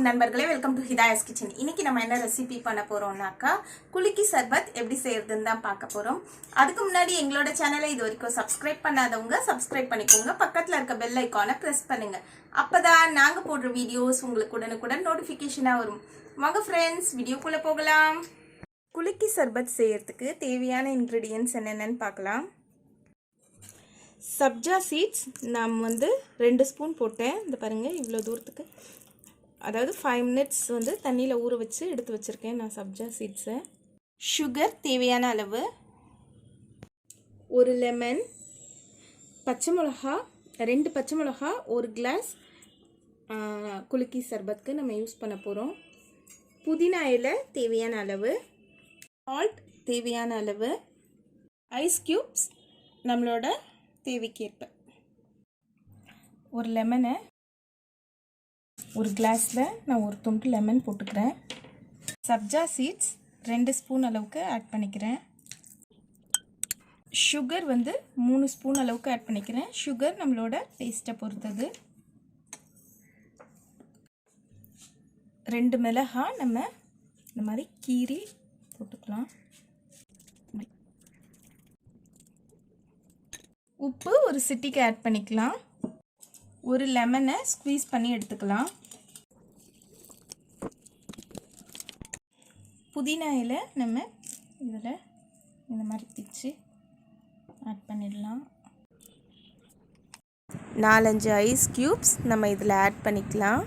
வணக்கம் நண்பர்களே, welcome to ஹிதாயாஸ் kitchen. இன்னைக்கு நம்ம என்ன ரெசிபி பண்ண போறோம்னாக்கா குலுக்கி சர்பத் எப்படி செய்யறதுன்னு தான் பார்க்க போறோம். அதுக்கு முன்னாடி எங்களோட சேனலை இது வரைக்கும் சப்ஸ்கிரைப் பண்ணாதவங்க சப்ஸ்கிரைப் பண்ணிக்கோங்க. பக்கத்துல இருக்க பெல் ஐகானை பிரஸ் பண்ணுங்க. அப்பதான் நாங்க போடுற வீடியோஸ் உங்களுக்கு உடனுக்குடன் நோட்டிபிகேஷனா வரும். வாங்க ஃப்ரெண்ட்ஸ், வீடியோக்குள்ள போகலாம். குலுக்கி சர்பத் செய்யறதுக்கு தேவையான இன்கிரீடியன்ட்ஸ் என்னென்னு பார்க்கலாம். சப்ஜா சீட்ஸ் நான் 2 ஸ்பூன் போட்டேன். இந்த பாருங்கள், இவ்வளோ தூரத்துக்கு, அதாவது 5 மினிட்ஸ் தண்ணியில் ஊற வச்சு எடுத்து வச்சுருக்கேன் நான் சப்ஜா சீட்ஸை. சுகர் தேவையான அளவு, ஒரு லெமன், பச்சை மிளகா 2 பச்சை மிளகா, 1 கிளாஸ் குலுக்கி சர்பத்துக்கு நம்ம யூஸ் பண்ண போகிறோம். புதினா இலை தேவையான அளவு, சால்ட் தேவையான அளவு, ஐஸ் க்யூப்ஸ் நம்மளோட தேவைக்கேற்ப. ஒரு லெமனை ஒரு கிளாஸில் நான் ஒரு துண்டு லெமன் போட்டுக்கிறேன். சப்ஜா சீட்ஸ் 2 ஸ்பூன் அளவுக்கு ஆட் பண்ணிக்கிறேன். சுகர் 3 ஸ்பூன் அளவுக்கு ஆட் பண்ணிக்கிறேன். சுகர் நம்மளோட டேஸ்ட்டை பொறுத்தது. 2 மிளகாய் நம்ம இந்த மாதிரி கீரி போட்டுக்கலாம். உப்பு ஒரு சிட்டிக்கு ஆட் பண்ணிக்கலாம். ஒரு லெமனை ஸ்க்வீஸ் பண்ணி எடுத்துக்கலாம். புதினா இலை நம்ம இதில் இந்த மாதிரி பிச்சு ஆட் பண்ணிடலாம். 4-5 ஐஸ் க்யூப்ஸ் நம்ம இதில் ஆட் பண்ணிக்கலாம்.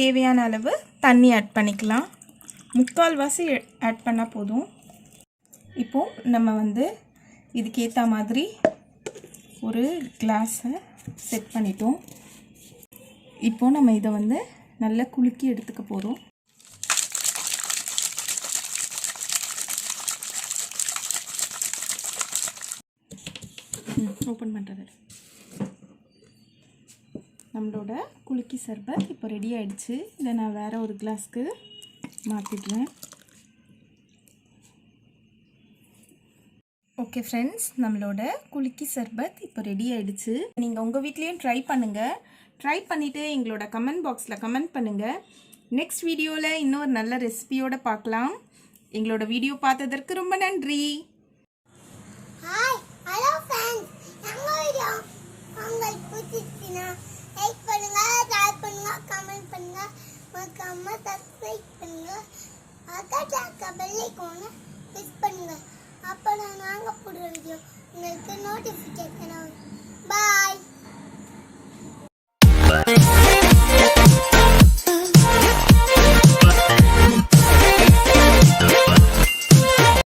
தேவையான அளவு தண்ணி ஆட் பண்ணிக்கலாம். 3/4 வாசி ஆட் பண்ணால் போதும். இப்போது நம்ம இதுக்கேற்ற மாதிரி ஒரு கிளாஸை செட் பண்ணிட்டோம். இப்போது நம்ம இதை நல்லா குலுக்கி எடுத்துக்க போகிறோம். ஓப்பன் பண்ணுறது. நம்மளோட குலுக்கி சர்பத் இப்போ ரெடி ஆகிடுச்சு. இதை நான் வேறு ஒரு கிளாஸ்க்கு மாற்றிடுறேன். ஓகே ஃப்ரெண்ட்ஸ், நம்மளோட குலுக்கி சர்பத் இப்போ ரெடி ஆகிடுச்சு. நீங்கள் உங்கள் வீட்லேயும் ட்ரை பண்ணுங்கள். ட்ரை பண்ணிவிட்டு எங்களோட கமெண்ட் பாக்ஸில் கமெண்ட் பண்ணுங்கள். நெக்ஸ்ட் வீடியோவில் இன்னொரு நல்ல ரெசிபியோடு பார்க்கலாம். எங்களோட வீடியோ பார்த்ததற்கு ரொம்ப நன்றி. ஹலோ ஃப்ரெண்ட்ஸ், எங்கள் வீடியோ உங்களுக்கு பிடிச்சிருச்சுன்னா லைக் பண்ணுங்கள், ஷேர் பண்ணுங்கள், கமெண்ட் பண்ணுங்கள், மறக்காம சப்ஸ்கிரைப் பண்ணுங்கள். பக்கத்தில் பெல் ஐகானை கிளிக் பண்ணுங்கள். அப்போ நாங்கள் போடுற வீடியோ உங்களுக்கு நோட்டிஃபிகேஷன் ஆகும். பாய்.